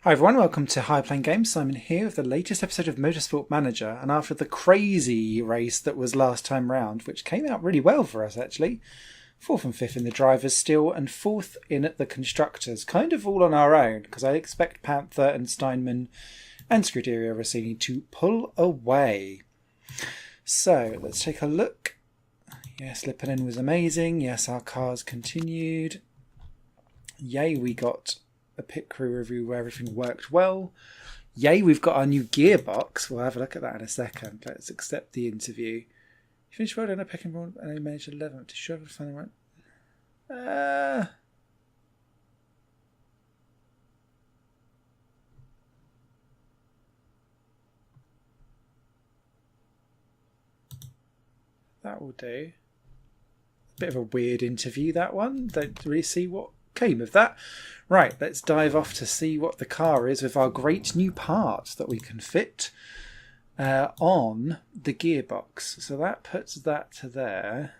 Hi everyone, welcome to High Playing Games. Simon here with the latest episode of Motorsport Manager, and after the crazy race that was last time round, which came out really well for us actually, 4th and 5th in the drivers still, and 4th in the constructors, kind of all on our own, because I expect Panther and Steinman and Scuderia Rossini to pull away. So, let's take a look. Yes, Lipponen was amazing. Yes, our cars continued. Yay, we got a pit crew review where everything worked well. Yay, we've got our new gearbox. We'll have a look at that in a second. Let's accept the interview. You finished well on a pecking order and managed 11th. To struggle to find the right. That will do. Bit of a weird interview, that one. Don't really see what came of that. Right, let's dive off to see what the car is with our great new part that we can fit on the gearbox. So that puts that to there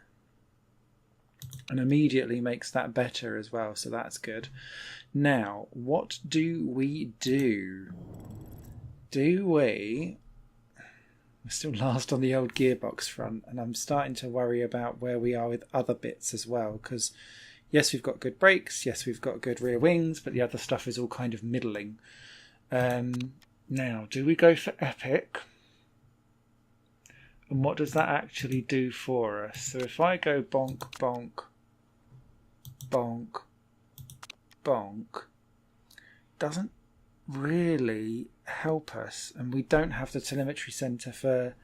and immediately makes that better as well, so that's good. Now, what do we do? We're still last on the old gearbox front, and I'm starting to worry about where we are with other bits as well, because yes, we've got good brakes, yes, we've got good rear wings, but the other stuff is all kind of middling. Now, do we go for Epic? And what does that actually do for us? So if I go bonk, bonk, bonk, bonk, doesn't really help us. And we don't have the telemetry centre for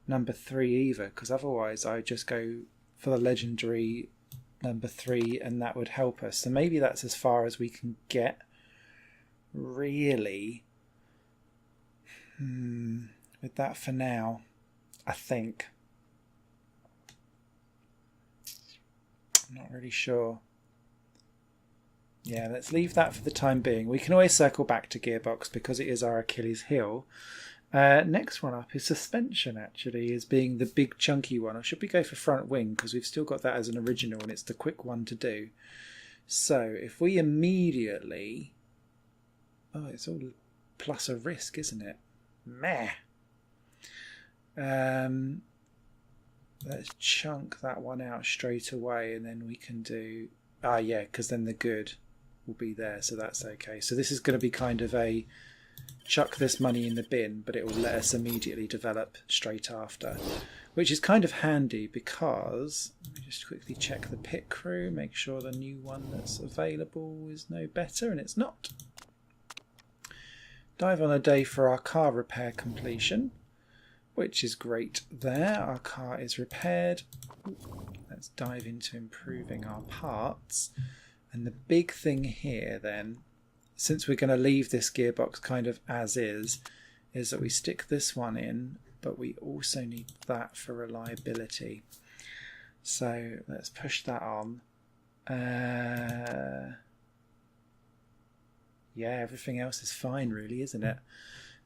number 3 either, because otherwise I just go for the legendary number 3 and that would help us. So maybe that's as far as we can get, really, with that for now, I think. I'm not really sure. Yeah, let's leave that for the time being. We can always circle back to gearbox because it is our Achilles heel. Next one up is suspension, actually, as being the big chunky one. Or should we go for front wing, because we've still got that as an original and it's the quick one to do. So if we immediately... Oh, it's all plus a risk, isn't it? Meh. Let's chunk that one out straight away, and then we can do... yeah, because then the good will be there, so that's okay. So this is going to be kind of a... chuck this money in the bin, but it will let us immediately develop straight after, which is kind of handy because, let me just quickly check the pit crew, make sure the new one that's available is no better, and it's not. Dive on a day for our car repair completion, which is great there. Our car is repaired. Let's dive into improving our parts, and the big thing here then, since we're going to leave this gearbox kind of as is that we stick this one in, but we also need that for reliability. So let's push that on. Yeah, everything else is fine really, isn't it?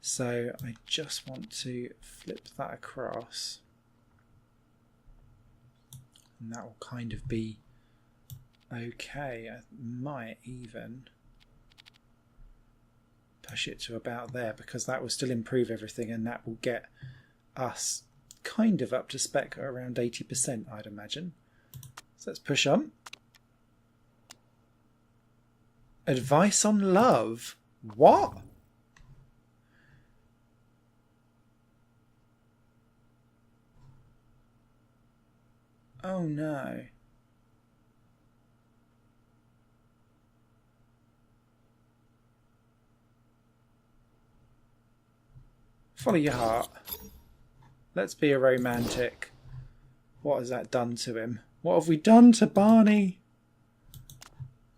So I just want to flip that across. And that will kind of be okay. I might even push it to about there, because that will still improve everything, and that will get us kind of up to spec around 80%, I'd imagine. So let's push on. Advice on love? What? Oh no. Follow your heart. Let's be a romantic. What has that done to him? What have we done to Barney?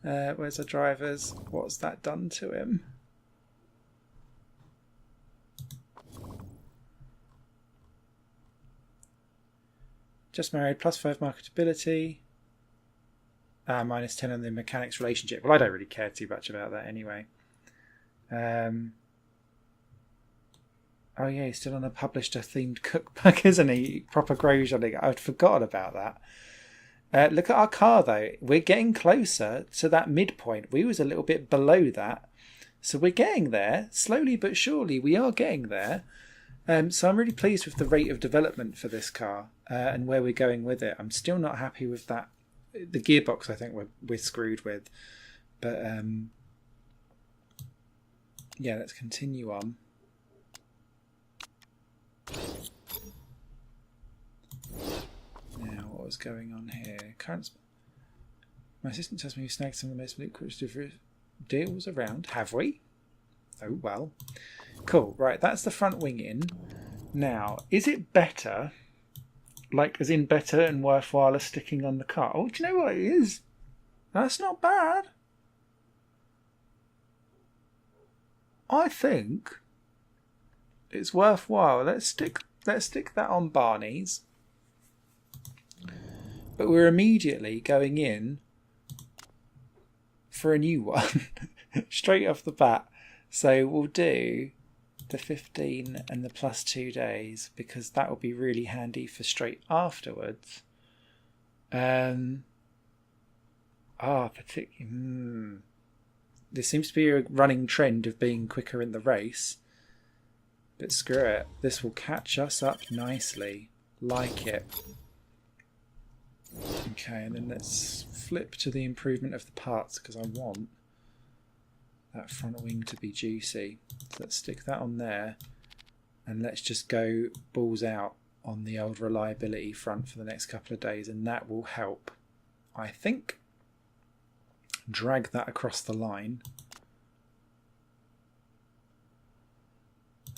Where's the drivers? What's that done to him? Just married, +5 marketability. -10 on the mechanics relationship. Well, I don't really care too much about that anyway. Oh yeah, he's still on a published themed cookbook, isn't he? Proper Grosjean. I'd forgotten about that. Look at our car though. We're getting closer to that midpoint. We was a little bit below that. So we're getting there, slowly but surely we are getting there. So I'm really pleased with the rate of development for this car and where we're going with it. I'm still not happy with that. The gearbox I think we're screwed with. But yeah, let's continue on. Now, what was going on here? My assistant tells me we snagged some of the most lucrative deals around. Have we? Oh, well. Cool. Right, that's the front wing in. Now, is it better, like as in better and worthwhile sticking on the car? Oh, do you know what it is? That's not bad. I think it's worthwhile. Let's stick that on Barney's. But we're immediately going in for a new one straight off the bat. So we'll do the 15 and the plus 2 days because that will be really handy for straight afterwards. There seems to be a running trend of being quicker in the race. But screw it. This will catch us up nicely. Like it. Okay, and then let's flip to the improvement of the parts because I want that front wing to be juicy. So let's stick that on there and let's just go balls out on the old reliability front for the next couple of days, and that will help, I think. Drag that across the line.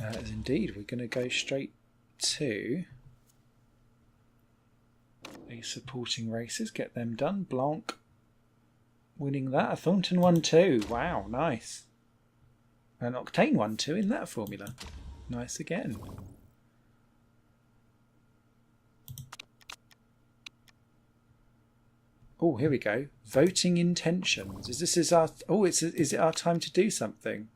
As indeed, we're going to go straight to the supporting races, get them done. Blanc winning that. A Thornton 1-2. Wow, nice. An Octane 1-2 in that formula. Nice again. Oh, here we go. Voting intentions. Is it our time to do something?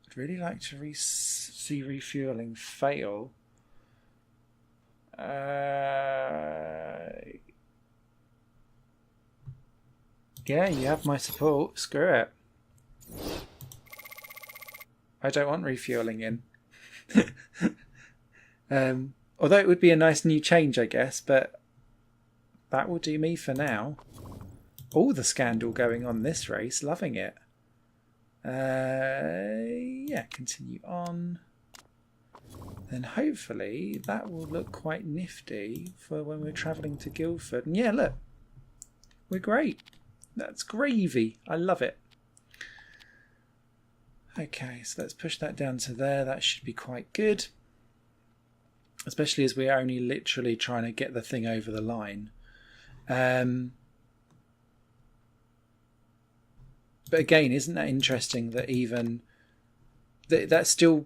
I'd really like to see refueling fail. Yeah, you have my support. Screw it. I don't want refueling in. Although it would be a nice new change, I guess, but that will do me for now. All the scandal going on this race, loving it. Yeah, continue on. Then hopefully that will look quite nifty for when we're travelling to Guildford. And yeah, look, we're great. That's gravy. I love it. Okay, so let's push that down to there. That should be quite good. Especially as we're only literally trying to get the thing over the line. But again, isn't that interesting that even that's still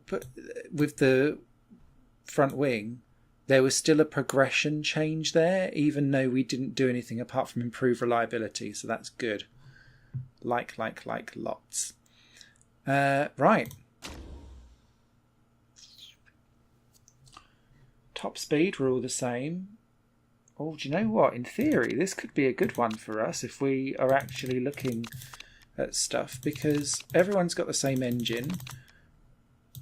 with the front wing, there was still a progression change there, even though we didn't do anything apart from improve reliability. So that's good. Like lots. Right. Top speed, we're all the same. Oh, do you know what? In theory, this could be a good one for us if we are actually looking at stuff, because everyone's got the same engine.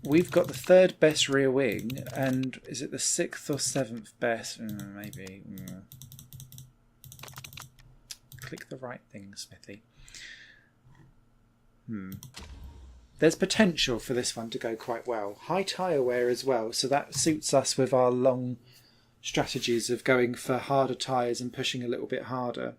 We've got the third best rear wing, and is it the 6th or 7th best? Maybe. Click the right thing, Smithy. There's potential for this one to go quite well. High tyre wear as well, so that suits us with our long strategies of going for harder tyres and pushing a little bit harder.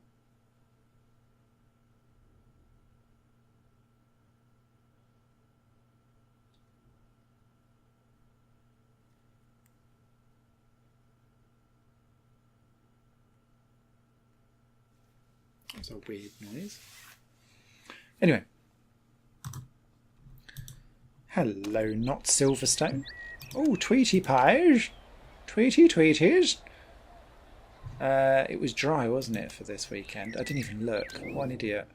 That's a weird noise. Anyway. Hello, not Silverstone. Oh, Tweety Pies. Tweeties. It was dry, wasn't it, for this weekend? I didn't even look. What an idiot.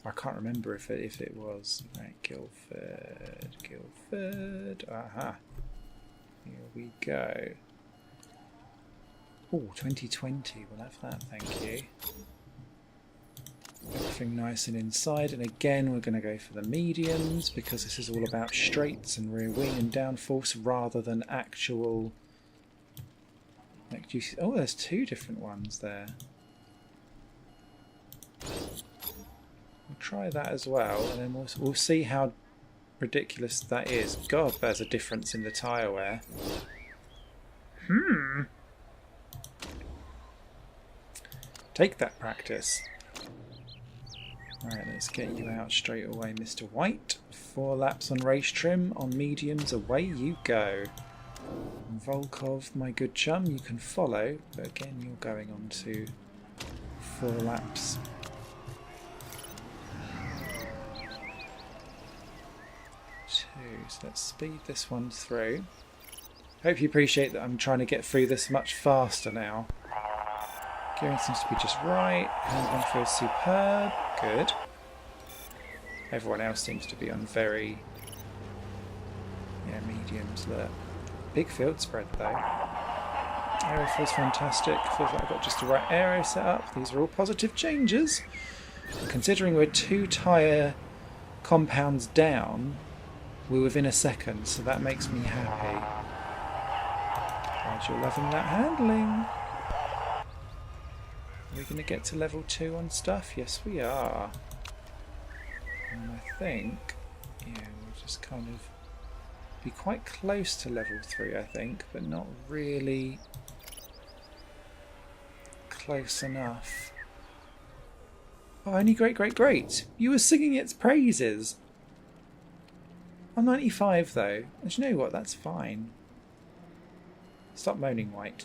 I can't remember if it was. Right, Guildford. Aha. Here we go. Oh, 2020. We'll have that, thank you. Everything nice and inside, and again we're going to go for the mediums because this is all about straights and rear wing and downforce rather than actual... Oh, there's two different ones there. We'll try that as well, and then we'll see how ridiculous that is. God, there's a difference in the tyre wear. Take that, practice. Right, let's get you out straight away, Mr. White. 4 laps on race trim, on mediums, away you go. And Volkov, my good chum, you can follow, but again you're going on to 4 laps. So let's speed this one through. Hope you appreciate that I'm trying to get through this much faster now. Gearing seems to be just right. Handling feels superb. Good. Everyone else seems to be on very mediums. Look. Big field spread though. Aero feels fantastic. Feels like I've got just the right aero set up. These are all positive changes. And considering we're 2 tyre compounds down, we're within a second, so that makes me happy. Glad you're loving that handling. Are we going to get to level 2 on stuff? Yes, we are. And I think, we'll just kind of be quite close to level 3, I think, but not really close enough. Oh, only great, great, great. You were singing its praises. I'm 95 though. And you know what? That's fine. Stop moaning, White.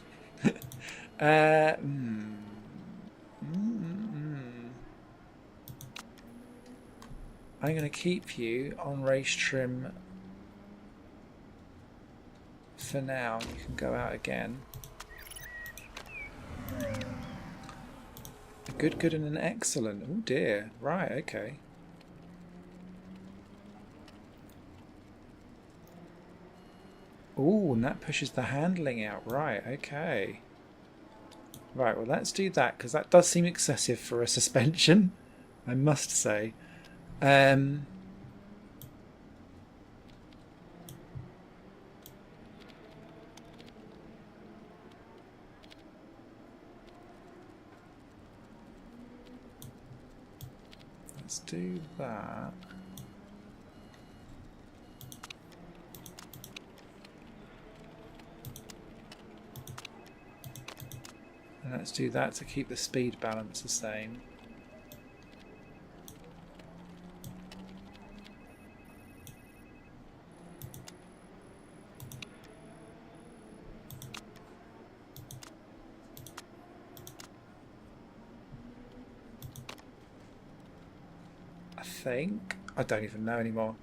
I'm going to keep you on race trim for now. You can go out again. A good, good and an excellent. Oh dear. Right, okay. Oh, and that pushes the handling out. Right, okay. Right, well let's do that, because that does seem excessive for a suspension, I must say. Let's do that. And let's do that to keep the speed balance the same. I don't even know anymore.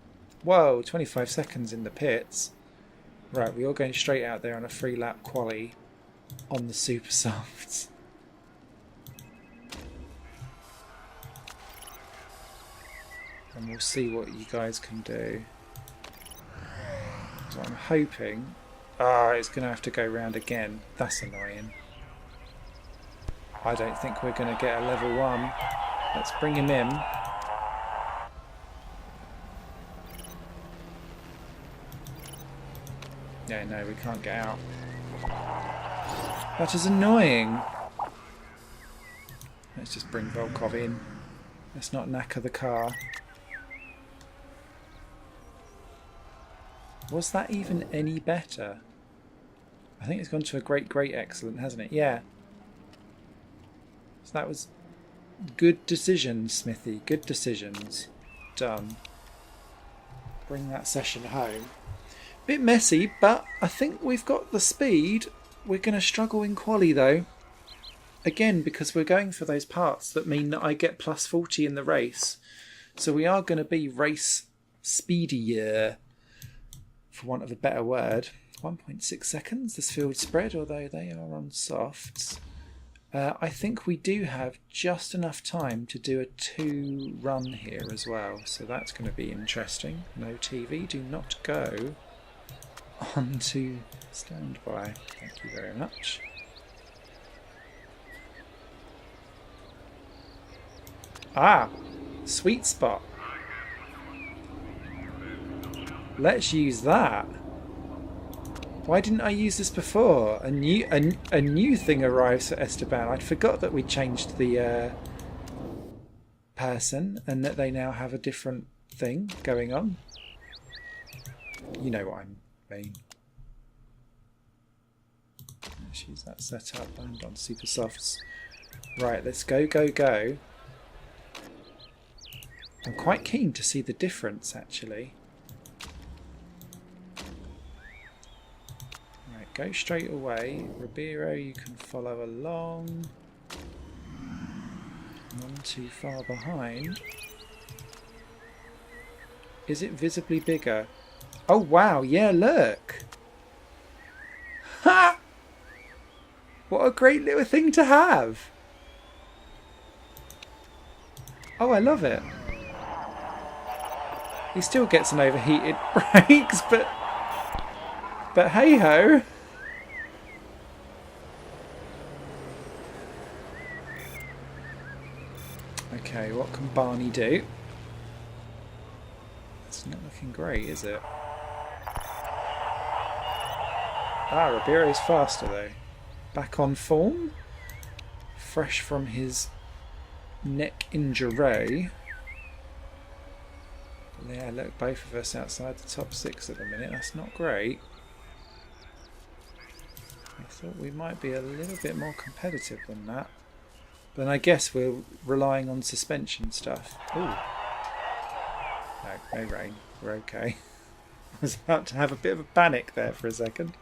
Whoa, 25 seconds in the pits. Right, we're all going straight out there on a 3-lap quali on the super softs. And we'll see what you guys can do. So I'm hoping... it's going to have to go round again. That's annoying. I don't think we're going to get a level 1. Let's bring him in. Yeah, no, we can't get out. That is annoying. Let's just bring Volkov in. Let's not knacker the car. Was that even any better? I think it's gone to a great, great excellent, hasn't it? Yeah. So that was good decisions, Smithy. Good decisions. Done. Bring that session home. Bit messy, but I think we've got the speed. We're going to struggle in quali though. Again, because we're going for those parts that mean that I get plus 40 in the race. So we are going to be race speedier, for want of a better word. 1.6 seconds, this field spread, although they are on softs. I think we do have just enough time to do a 2 run here as well. So that's going to be interesting. No TV, do not go. On to standby. Thank you very much. Ah, sweet spot. Let's use that. Why didn't I use this before? A new thing arrives for Esteban. I'd forgot that we changed the person and that they now have a different thing going on. You know what I mean. Let's use that setup and on super softs. Right, let's go, go, go. I'm quite keen to see the difference actually. Right, go straight away. Ribeiro, you can follow along. None too far behind. Is it visibly bigger? Oh wow, yeah, look! Ha! What a great little thing to have! Oh, I love it. He still gets an overheated brakes, but hey ho. Okay, what can Barney do? It's not looking great, is it? Ah, Ribeiro's faster though. Back on form. Fresh from his neck injury. Yeah, look, both of us outside the top 6 at the minute. That's not great. I thought we might be a little bit more competitive than that. But I guess we're relying on suspension stuff. Ooh. No rain. We're okay. I was about to have a bit of a panic there for a second.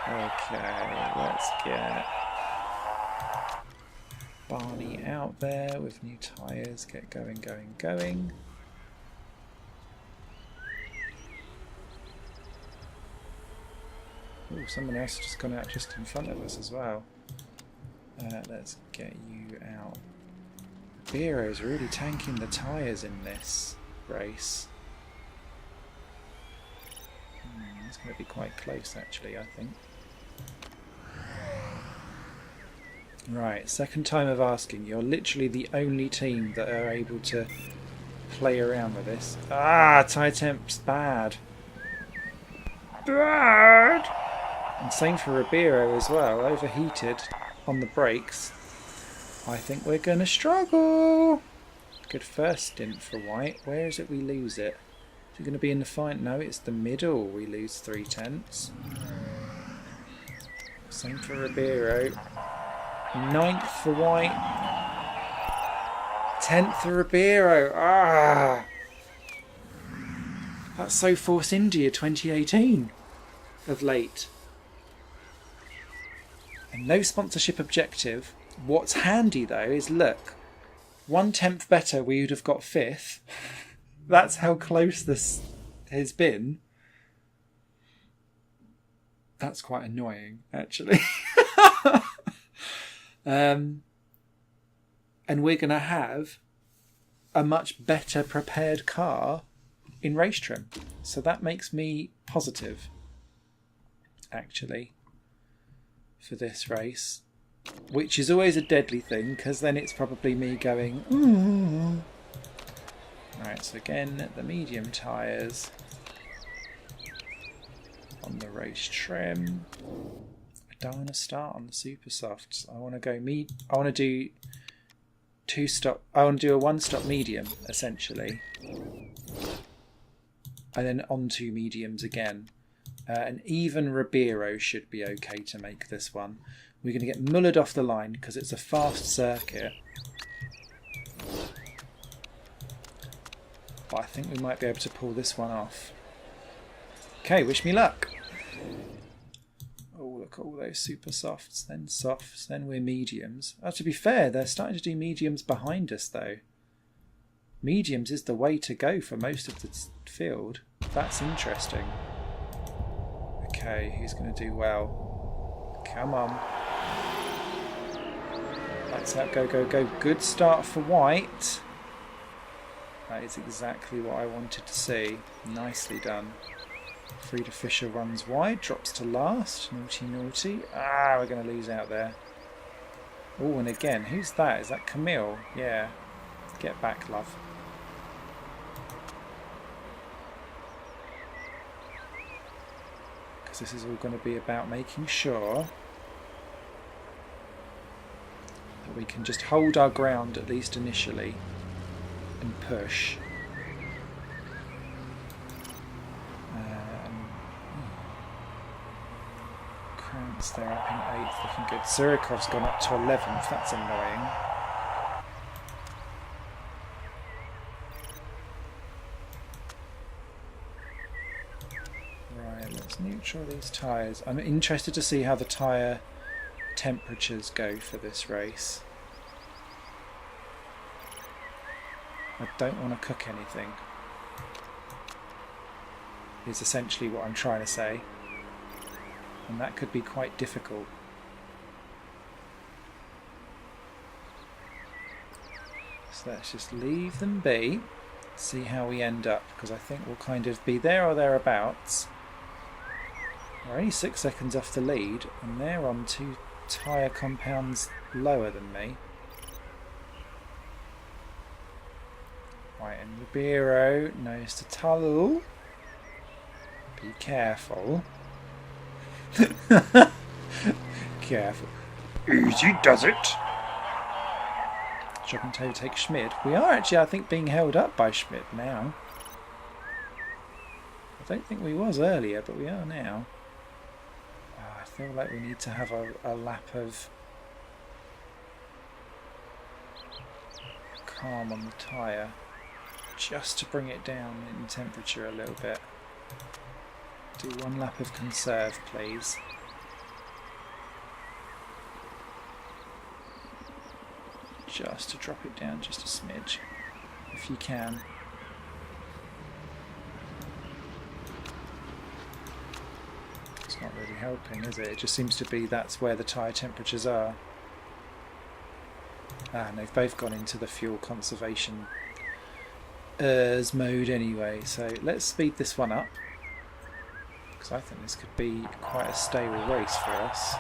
Okay, let's get Barney out there with new tyres. Get going, going, going. Ooh, someone else has just gone out just in front of us as well. Let's get you out. Viero's really tanking the tyres in this race. It's going to be quite close actually, I think. Right, second time of asking. You're literally the only team that are able to play around with this. Ah, tyre temp's bad. Bad! And same for Ribeiro as well, overheated on the brakes. I think we're going to struggle. Good first stint for White. Where is it we lose it? Is it going to be in the fight? No, it's the middle we lose 3/10. Same for Ribeiro. 9th for White. 10th for Ribeiro. Ah! That's so Force India 2018 of late. And no sponsorship objective. What's handy though is look, 1/10 better we would have got 5th. That's how close this has been. That's quite annoying actually. And we're going to have a much better prepared car in race trim. So that makes me positive actually for this race, which is always a deadly thing because then it's probably me going ooh. Right, so again the medium tyres on the race trim. I don't want to start on the super softs. I want to go I want to do I want to do a 1-stop medium essentially, and then onto mediums again. And even Ribeiro should be okay to make this one. We're going to get mullered off the line because it's a fast circuit. But I think we might be able to pull this one off. Okay, wish me luck. Oh, look at all those super softs, then softs, then we're mediums. Oh, to be fair, they're starting to do mediums behind us though. Mediums is the way to go for most of the field. That's interesting. Okay, who's going to do well? Come on. Lights out, go, go, go. Good start for White. That is exactly what I wanted to see. Nicely done. Frida Fisher runs wide, drops to last. Naughty, naughty. Ah, we're going to lose out there. Oh, and again, who's that? Is that Camille? Yeah. Get back, love. Because this is all going to be about making sure that we can just hold our ground, at least initially, and push. Krantz, they're up in 8th, looking good. Surikov's gone up to 11th, that's annoying. Right, let's neutral these tyres. I'm interested to see how the tyre temperatures go for this race. I don't want to cook anything, is essentially what I'm trying to say. And that could be quite difficult. So let's just leave them be, see how we end up, because I think we'll kind of be there or thereabouts. We're only 6 seconds off the lead, and they're on 2 tyre compounds lower than me. Right, and Ribeiro knows to tunnel. Be careful. Careful. Easy does it. Job and toe take Schmid. We are actually, I think, being held up by Schmid now. I don't think we was earlier, but we are now. Oh, I feel like we need to have a lap of calm on the tyre, just to bring it down in temperature a little bit. Do 1 lap of conserve, please. Just to drop it down just a smidge, if you can. It's not really helping, is it? It just seems to be that's where the tyre temperatures are. Ah, and they've both gone into the fuel conservation mode anyway, so let's speed this one up. Because I think this could be quite a stable race for us.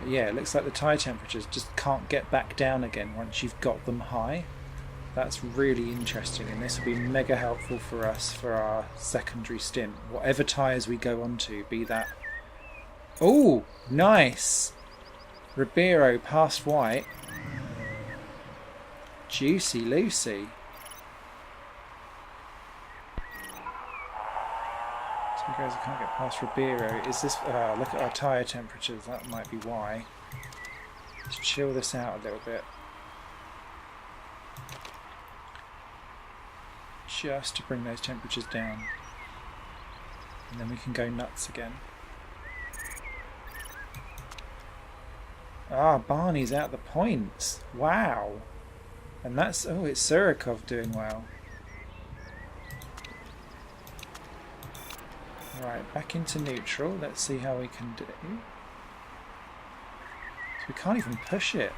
But yeah, it looks like the tyre temperatures just can't get back down again once you've got them high. That's really interesting, and this will be mega helpful for us for our secondary stint. Whatever tyres we go onto, be that... Oh, nice! Ribeiro past White. Juicy Lucy. So guys, I can't get past Ribeiro. Is this... look at our tyre temperatures, that might be why. Let's chill this out a little bit. Just to bring those temperatures down. And then we can go nuts again. Ah, Barney's out the points. Wow. And that's... Oh, it's Surikov doing well. Right, back into neutral. Let's see how we can do. So we can't even push it.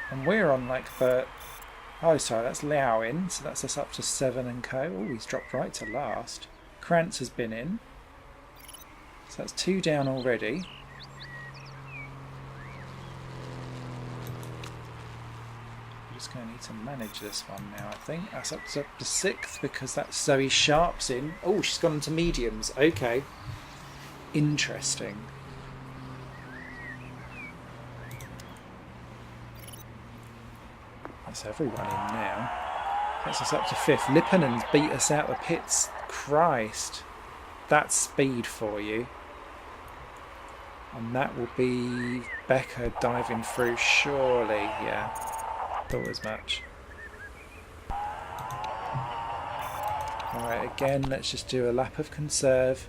And we're on like the... Oh, sorry, that's Liao in. So that's us up to 7 and co. Oh, he's dropped right to last. Krantz has been in. So that's 2 down already. We're just going to need to manage this one now, I think. That's up to 6th because that's Zoe Sharp's in. Oh, she's gone into mediums. Okay. Interesting. That's everyone in now. Gets us up to 5th. Lippanen's beat us out the pits. Christ. That's speed for you. And that will be Becca diving through, surely. Yeah, thought as much. Alright, again, let's just do a lap of conserve.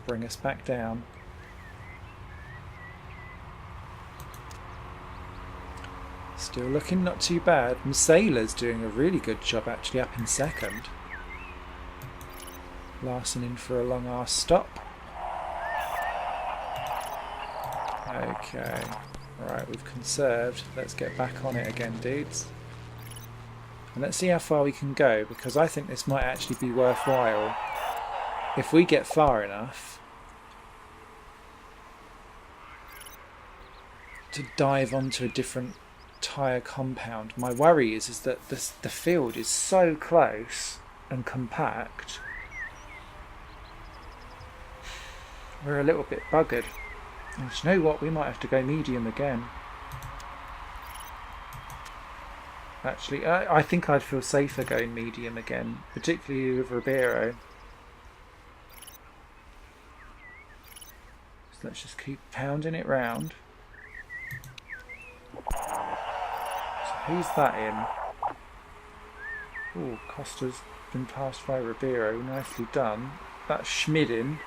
Bring us back down. Still looking not too bad. Sailor's doing a really good job actually, up in 2nd. Larson in for a long arse stop. Okay, right, we've conserved. Let's get back on it again, dudes. And let's see how far we can go, because I think this might actually be worthwhile. If we get far enough, to dive onto a different tyre compound. My worry is that the field is so close and compact. We're a little bit buggered. And you know what? We might have to go medium again. Actually, I think I'd feel safer going medium again, particularly with Ribeiro. So let's just keep pounding it round. So who's that in? Oh, Costa's been passed by Ribeiro. Nicely done. That's Schmidin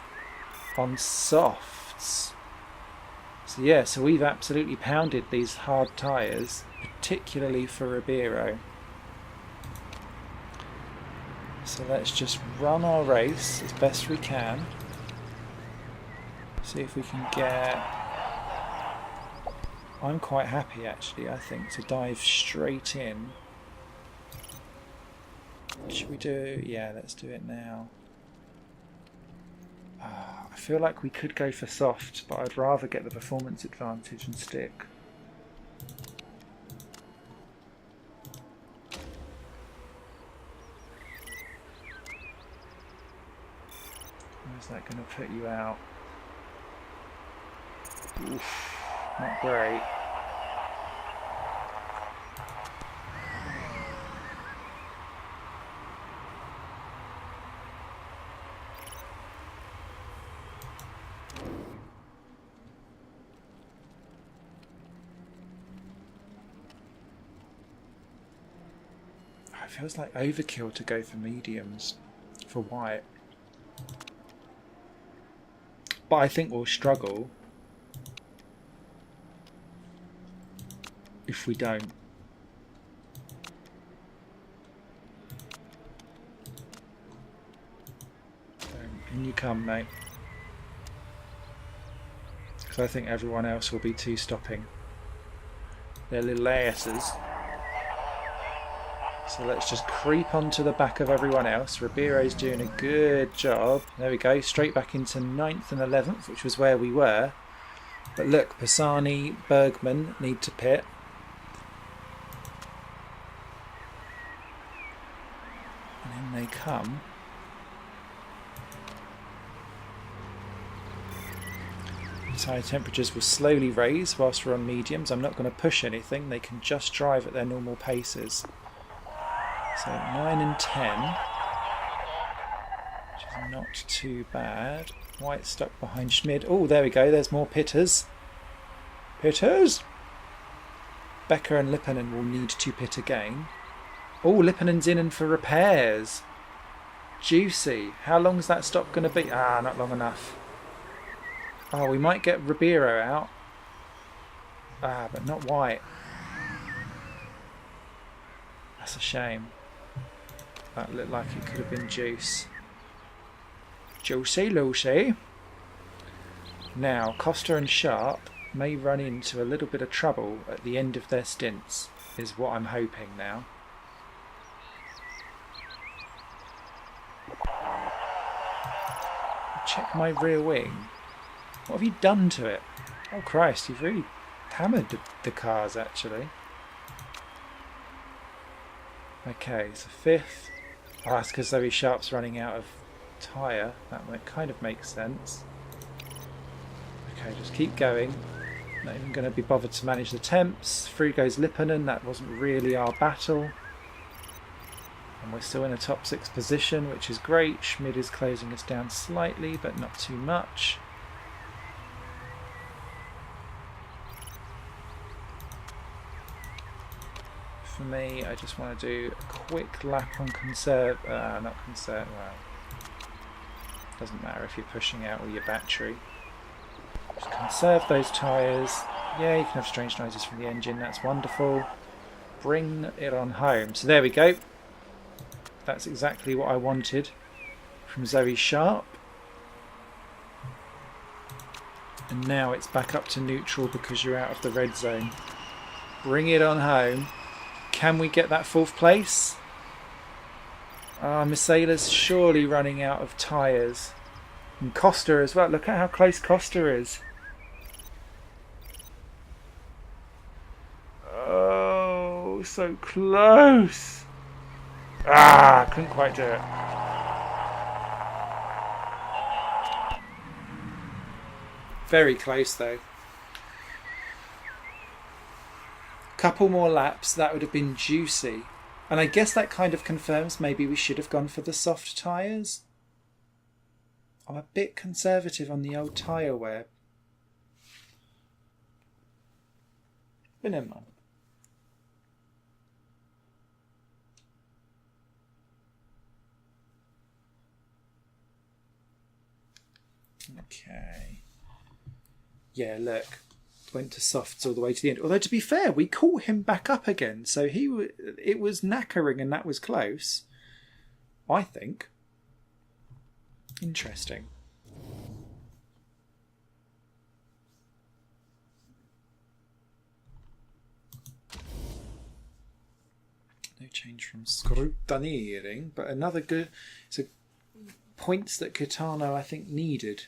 on softs. So yeah, so we've absolutely pounded these hard tyres, particularly for Ribeiro. So let's just run our race as best we can. See if we can get... I'm quite happy actually, I think, to dive straight in. Should we do... yeah, let's do it now. I feel like we could go for soft, but I'd rather get the performance advantage and stick. Where's that going to put you out? Oof, not great. It feels like overkill to go for mediums for White. But I think we'll struggle if we don't. So, in you come, mate. Because I think everyone else will be two-stopping their little asses. So let's just creep onto the back of everyone else. Ribeiro's doing a good job. There we go, straight back into 9th and 11th, which was where we were. But look, Pisani, Bergman need to pit. And in they come. Tyre temperatures will slowly raise whilst we're on mediums. I'm not going to push anything. They can just drive at their normal paces. So 9 and 10, which is not too bad. White stuck behind Schmid. Oh, there we go. There's more pitters. Pitters! Becker and Lipponen will need to pit again. Oh, Lipponen's in and for repairs. Juicy. How long is that stop going to be? Ah, not long enough. Oh, we might get Ribeiro out. Ah, but not White. That's a shame. That looked like it could have been Juice. Juicy Lucy. Now, Costa and Sharp may run into a little bit of trouble at the end of their stints, is what I'm hoping now. Check my rear wing. What have you done to it? Oh Christ, you've really hammered the cars actually. Okay, so 5th. Oh, that's because Zoe Sharp's running out of tyre. That kind of makes sense. Okay, just keep going. Not even going to be bothered to manage the temps. Through goes Lipponen. That wasn't really our battle. And we're still in a top 6 position, which is great. Schmid is closing us down slightly, but not too much. For me, I just want to do a quick lap on conserve, not conserve, well, doesn't matter if you're pushing out all your battery. Just conserve those tyres. Yeah, you can have strange noises from the engine, that's wonderful. Bring it on home. So there we go. That's exactly what I wanted from Zoe Sharp. And now it's back up to neutral because you're out of the red zone. Bring it on home. Can we get that 4th place? Misela's surely running out of tyres. And Costa as well. Look at how close Costa is. Oh, so close. Ah, couldn't quite do it. Very close though. Couple more laps, that would have been juicy. And I guess that kind of confirms maybe we should have gone for the soft tyres. I'm a bit conservative on the old tyre wear. But never mind. Okay. Yeah, look. Went to softs all the way to the end. Although, to be fair, we caught him back up again. So it was knackering and that was close. I think. Interesting. No change from scrutineering, but another good... So points that Kitano, I think, needed.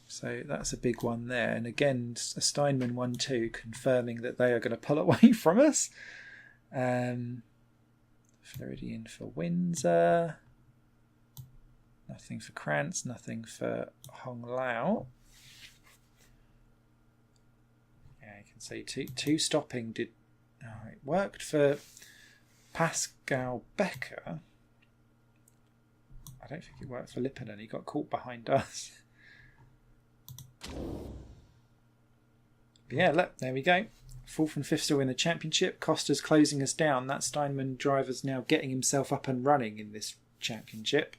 So that's a big one there. And again, a Steinman 1-2 confirming that they are going to pull away from us. Floridian for Windsor. Nothing for Krantz. Nothing for Hong Lao. Yeah, you can see two stopping did... Oh, it worked for Pascal Becker. I don't think it worked for Lipponen. He got caught behind us. Yeah, look, there we go. 4th and 5th still in the championship. Costa's closing us down. That Steinman driver's now getting himself up and running in this championship,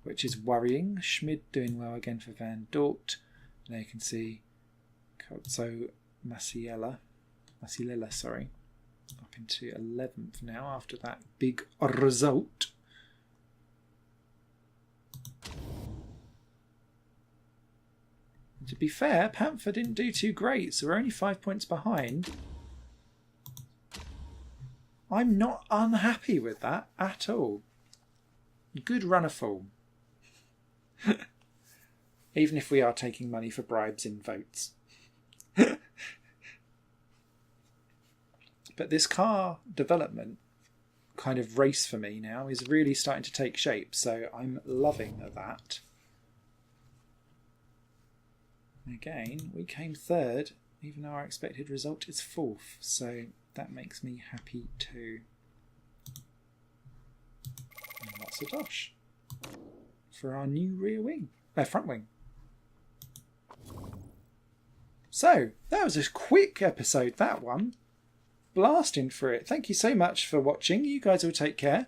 which is worrying. Schmid doing well again for Van Dort. There you can see Cozzo Massiella, up into 11th now after that big result. To be fair, Panther didn't do too great, so we're only 5 points behind. I'm not unhappy with that at all. Good run of form. Even if we are taking money for bribes in votes. But this car development kind of race for me now is really starting to take shape, so I'm loving that. Again, we came 3rd, even though our expected result is 4th, so that makes me happy too. And lots of dosh for our new front wing. So, that was a quick episode, that one. Blasting through it. Thank you so much for watching. You guys will take care.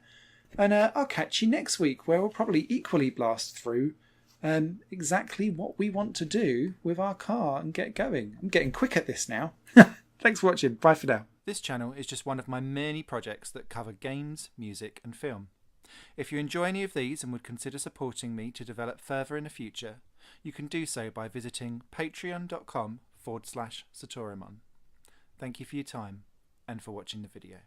And I'll catch you next week, where we'll probably equally blast through exactly what we want to do with our car and get going. I'm getting quick at this now. Thanks for watching. Bye for now. This channel is just one of my many projects that cover games, music and film. If you enjoy any of these and would consider supporting me to develop further in the future, you can do so by visiting patreon.com/Satorimon. Thank you for your time and for watching the video.